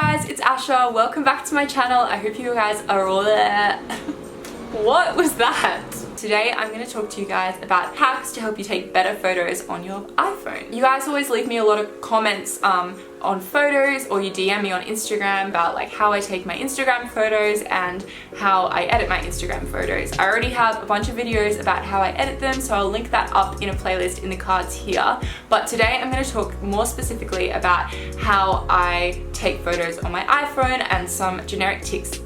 guys, it's Asha. Welcome back to my channel. I hope you guys are all there. What was that? Today I'm going to talk to you guys about hacks to help you take better photos on your iPhone. You guys always leave me a lot of comments on photos, or you DM me on Instagram about like how I take my Instagram photos and how I edit my Instagram photos. I already have a bunch of videos about how I edit them, so I'll link that up in a playlist in the cards here. But today I'm going to talk more specifically about how I take photos on my iPhone and some generic tips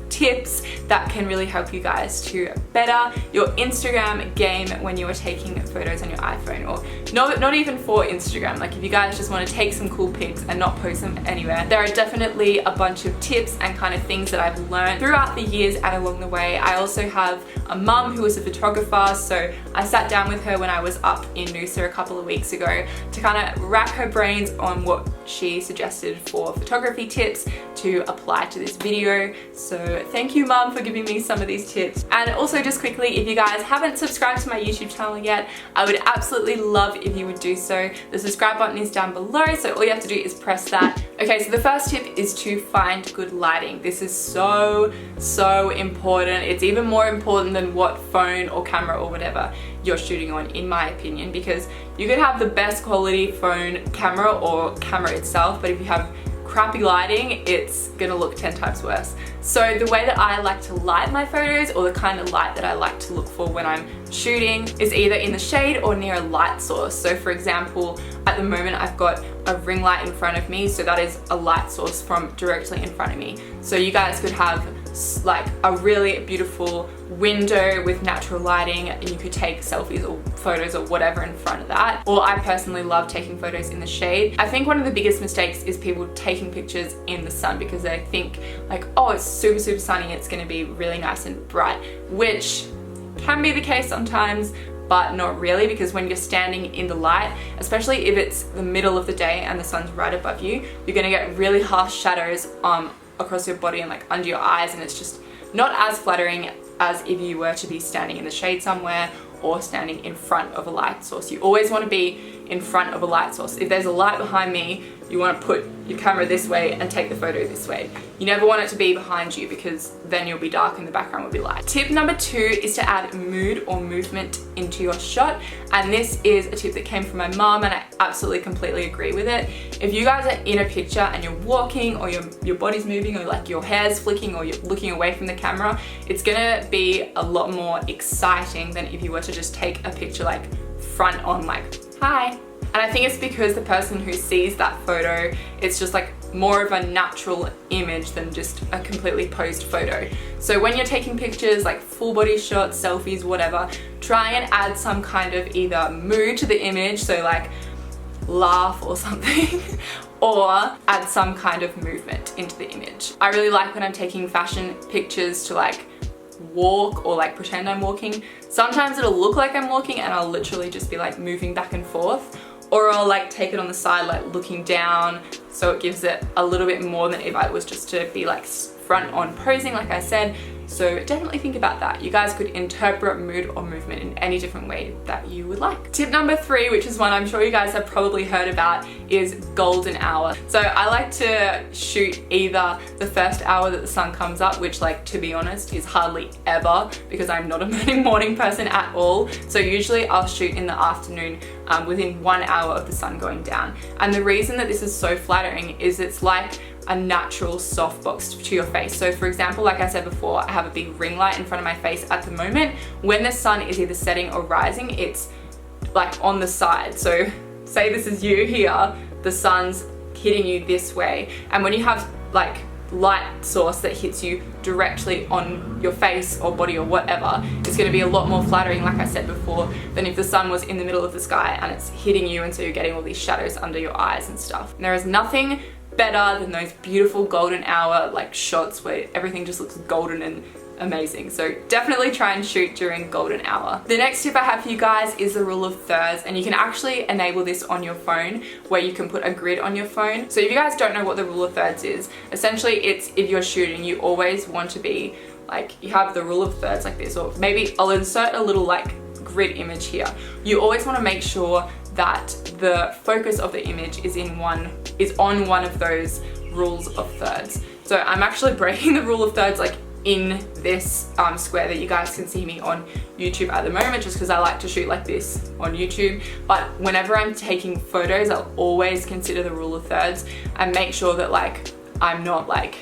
that can really help you guys to better your Instagram game when you are taking photos on your iPhone, or not even for Instagram. Like if you guys just want to take some cool pics and not post them anywhere, there are definitely a bunch of tips and kind of things that I've learned throughout the years and along the way. I also have a mum who is a photographer, so I sat down with her when I was up in Noosa a couple of weeks ago to kind of rack her brains on what she suggested for photography tips to apply to this video. So thank you, mum, for giving me some of these tips. And also just quickly, if you guys haven't subscribed to my YouTube channel yet, I would absolutely love if you would do so. The subscribe button is down below, so all you have to do is press that. Okay, so the first tip is to find good lighting. This is so important. It's even more important than what phone or camera or whatever you're shooting on, in my opinion, because you could have the best quality phone camera or camera itself, but if you have crappy lighting, it's gonna look 10 times worse. So the way that I like to light my photos, or the kind of light that I like to look for when I'm shooting, is either in the shade or near a light source. So for example, at the moment I've got a ring light in front of me, so that is a light source from directly in front of me. So you guys could have like a really beautiful window with natural lighting and you could take selfies or photos or whatever in front of that. Or I personally love taking photos in the shade. I think one of the biggest mistakes is people taking pictures in the sun because they think like, oh, it's super sunny, it's going to be really nice and bright, which can be the case sometimes, but not really, because when you're standing in the light, especially if it's the middle of the day and the sun's right above you, you're going to get really harsh shadows across your body and like under your eyes, and it's just not as flattering as if you were to be standing in the shade somewhere or standing in front of a light source. You always want to be in front of a light source. If there's a light behind me, you want to put your camera this way and take the photo this way. You never want it to be behind you, because then you'll be dark and the background will be light. Tip number 2 is to add mood or movement into your shot. And this is a tip that came from my mom, and I absolutely completely agree with it. If you guys are in a picture and you're walking, or your body's moving, or like your hair's flicking, or you're looking away from the camera, it's gonna be a lot more exciting than if you were to just take a picture like front on, like, hi. And I think it's because the person who sees that photo, it's just like more of a natural image than just a completely posed photo. So when you're taking pictures, like full body shots, selfies, whatever, try and add some kind of either mood to the image, so like laugh or something, or add some kind of movement into the image. I really like when I'm taking fashion pictures to like walk or like pretend I'm walking. Sometimes it'll look like I'm walking and I'll literally just be like moving back and forth, or I'll like take it on the side like looking down, so it gives it a little bit more than if I was just to be like front on posing, like I said. So definitely think about that. You guys could interpret mood or movement in any different way that you would like. Tip number 3, which is one I'm sure you guys have probably heard about, is golden hour. So I like to shoot either the first hour that the sun comes up, which, like, to be honest, is hardly ever, because I'm not a morning person at all. So usually I'll shoot in the afternoon within 1 hour of the sun going down. And the reason that this is so flattering is it's like a natural softbox to your face. So for example, like I said before, I have a big ring light in front of my face at the moment. When the sun is either setting or rising, it's like on the side. So say this is you here, the sun's hitting you this way, and when you have like light source that hits you directly on your face or body or whatever, it's going to be a lot more flattering, like I said before, than if the sun was in the middle of the sky and it's hitting you, and so you're getting all these shadows under your eyes and stuff. And there is nothing better than those beautiful golden hour like shots where everything just looks golden and amazing. So definitely try and shoot during golden hour. The next tip I have for you guys is the rule of thirds, and you can actually enable this on your phone where you can put a grid on your phone. So if you guys don't know what the rule of thirds is, essentially it's if you're shooting, you always want to be like, you have the rule of thirds like this, or maybe I'll insert a little like grid image here. You always want to make sure that the focus of the image is on one of those rules of thirds. So I'm actually breaking the rule of thirds like in this square that you guys can see me on YouTube at the moment, just because I like to shoot like this on YouTube. But whenever I'm taking photos, I'll always consider the rule of thirds and make sure that like I'm not like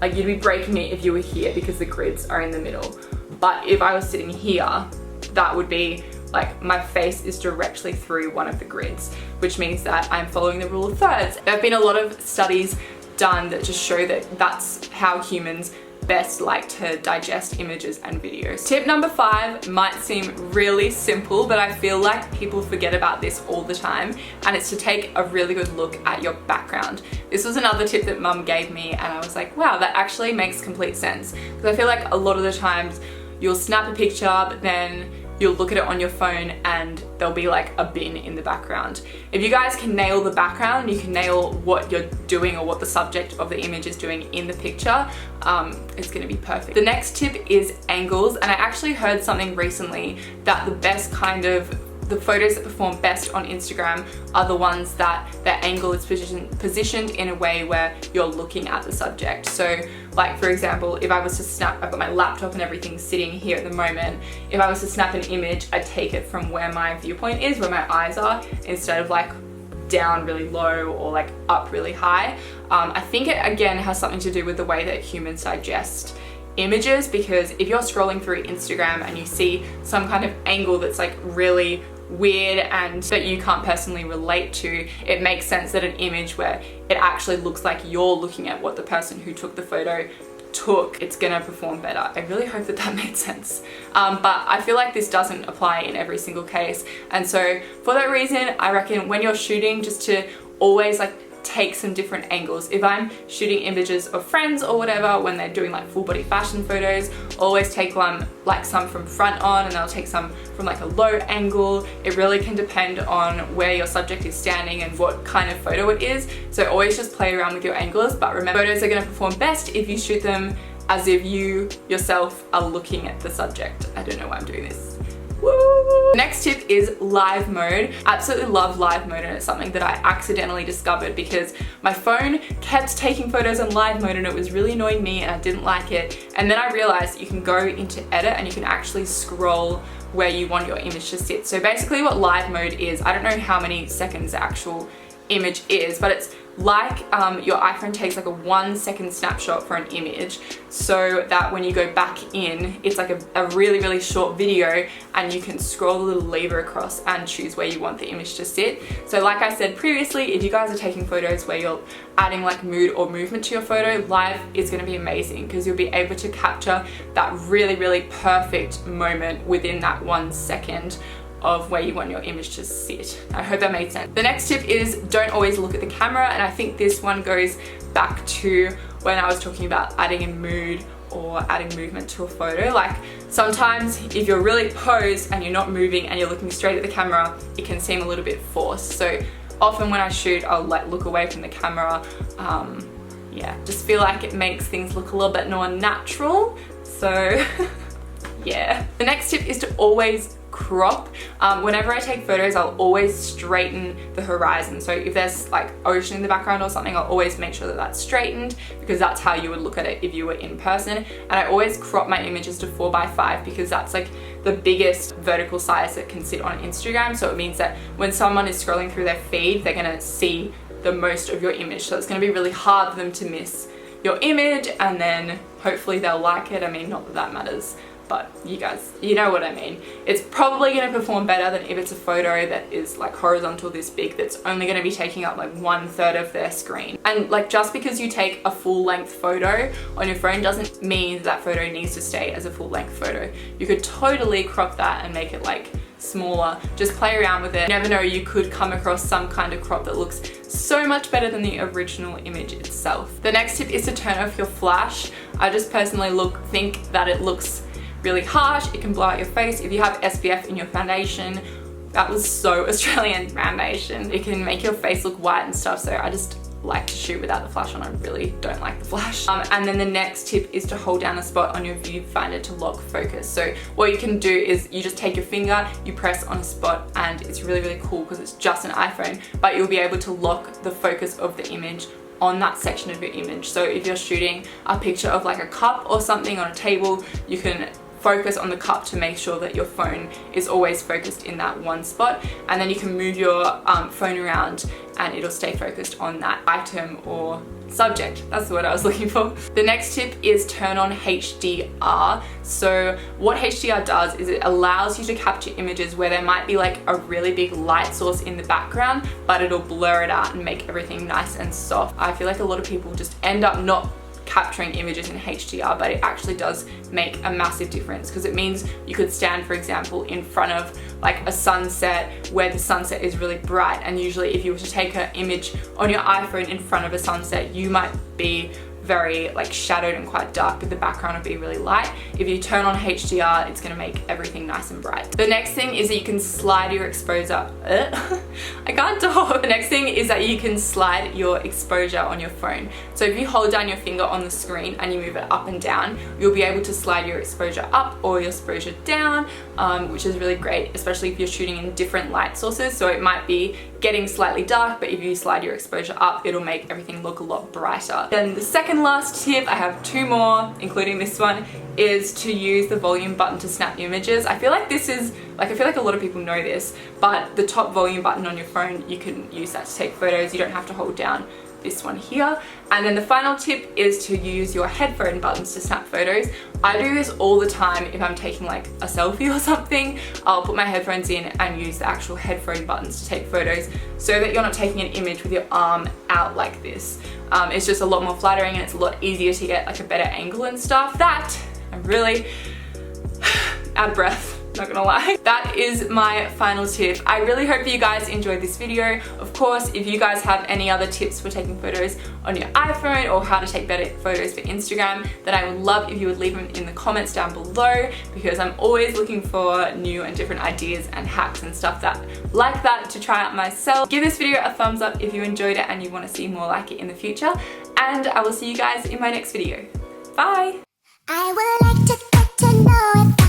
you'd be breaking it if you were here because the grids are in the middle. But if I was sitting here, that would be like my face is directly through one of the grids, which means that I'm following the rule of thirds. There have been a lot of studies done that just show that that's how humans best like to digest images and videos. Tip number 5 might seem really simple, but I feel like people forget about this all the time, and it's to take a really good look at your background. This was another tip that mum gave me, and I was like, wow, that actually makes complete sense. Because I feel like a lot of the times you'll snap a picture, but then you'll look at it on your phone and there'll be like a bin in the background. If you guys can nail the background, you can nail what you're doing or what the subject of the image is doing in the picture, it's gonna be perfect. The next tip is angles, and I actually heard something recently that the photos that perform best on Instagram are the ones that their angle is positioned in a way where you're looking at the subject. So like for example, if I was to snap, I've got my laptop and everything sitting here at the moment, if I was to snap an image, I take it from where my viewpoint is, where my eyes are, instead of like down really low or like up really high. I think it again has something to do with the way that humans digest images, because if you're scrolling through Instagram and you see some kind of angle that's like really weird and that you can't personally relate to, it makes sense that an image where it actually looks like you're looking at what the person who took the photo took, it's gonna perform better. I really hope that that made sense. But I feel like this doesn't apply in every single case, and so for that reason I reckon when you're shooting, just to always like take some different angles. If I'm shooting images of friends or whatever, when they're doing like full body fashion photos, always take one like some from front on, and they'll take some from like a low angle. It really can depend on where your subject is standing and what kind of photo it is. So always just play around with your angles, but remember, photos are going to perform best if you shoot them as if you yourself are looking at the subject. I don't know why I'm doing this. Woo! Next tip is live mode. Absolutely love live mode, and it's something that I accidentally discovered because my phone kept taking photos on live mode and it was really annoying me and I didn't like it. And then I realized you can go into edit and you can actually scroll where you want your image to sit. So basically what live mode is, I don't know how many seconds the actual image is, but it's like your iPhone takes like a 1 second snapshot for an image, so that when you go back in, it's like a really, really short video, and you can scroll the little lever across and choose where you want the image to sit. So like I said previously, if you guys are taking photos where you're adding like mood or movement to your photo, live is going to be amazing because you'll be able to capture that really, really perfect moment within that 1 second of where you want your image to sit. I hope that made sense. The next tip is don't always look at the camera, and I think this one goes back to when I was talking about adding a mood or adding movement to a photo. Like sometimes if you're really posed and you're not moving and you're looking straight at the camera, it can seem a little bit forced. So often when I shoot, I'll like look away from the camera. Yeah, just feel like it makes things look a little bit more natural. So yeah. The next tip is to always crop. Whenever I take photos, I'll always straighten the horizon. So if there's like ocean in the background or something, I'll always make sure that that's straightened, because that's how you would look at it if you were in person. And I always crop my images to 4:5 because that's like the biggest vertical size that can sit on Instagram. So it means that when someone is scrolling through their feed, they're gonna see the most of your image. So it's gonna be really hard for them to miss your image, and then hopefully they'll like it. I mean, not that that matters, but you guys, you know what I mean. It's probably gonna perform better than if it's a photo that is like horizontal this big, that's only gonna be taking up like 1/3 of their screen. And like just because you take a full length photo on your phone doesn't mean that photo needs to stay as a full length photo. You could totally crop that and make it like smaller. Just play around with it. You never know, you could come across some kind of crop that looks so much better than the original image itself. The next tip is to turn off your flash. I just personally think that it looks really harsh. It can blow out your face. If you have SPF in your foundation, that was so Australian, foundation, it can make your face look white and stuff. So I just like to shoot without the flash on. I really don't like the flash. And then the next tip is to hold down a spot on your viewfinder to lock focus. So what you can do is you just take your finger, you press on a spot, and it's really, really cool because it's just an iPhone, but you'll be able to lock the focus of the image on that section of your image. So if you're shooting a picture of like a cup or something on a table, you can focus on the cup to make sure that your phone is always focused in that one spot, and then you can move your phone around and it'll stay focused on that item or subject. That's the word I was looking for. The next tip is turn on HDR. So what HDR does is it allows you to capture images where there might be like a really big light source in the background, but it'll blur it out and make everything nice and soft. I feel like a lot of people just end up not capturing images in HDR, but it actually does make a massive difference, because it means you could stand, for example, in front of like a sunset where the sunset is really bright, and usually if you were to take an image on your iPhone in front of a sunset, you might be very like shadowed and quite dark, but the background will be really light. If you turn on HDR, it's going to make everything nice and bright. The next thing is that you can slide your exposure. I can't talk. The next thing is that you can slide your exposure on your phone. So if you hold down your finger on the screen and you move it up and down, you'll be able to slide your exposure up or your exposure down, which is really great, especially if you're shooting in different light sources. So it might be getting slightly dark, but if you slide your exposure up, it'll make everything look a lot brighter. Then the second last tip, I have two more, including this one, is to use the volume button to snap images. I feel like this is, like, I feel like a lot of people know this, but the top volume button on your phone, you can use that to take photos. You don't have to hold down this one here. And then the final tip is to use your headphone buttons to snap photos. I do this all the time if I'm taking like a selfie or something. I'll put my headphones in and use the actual headphone buttons to take photos, so that you're not taking an image with your arm out like this. It's just a lot more flattering and it's a lot easier to get like a better angle and stuff. That, I'm really out of breath. Not gonna lie. That is my final tip. I really hope you guys enjoyed this video. Of course, if you guys have any other tips for taking photos on your iPhone or how to take better photos for Instagram, then I would love if you would leave them in the comments down below, because I'm always looking for new and different ideas and hacks and stuff like that to try out myself. Give this video a thumbs up if you enjoyed it and you want to see more like it in the future, and I will see you guys in my next video. Bye! I would like to get to know if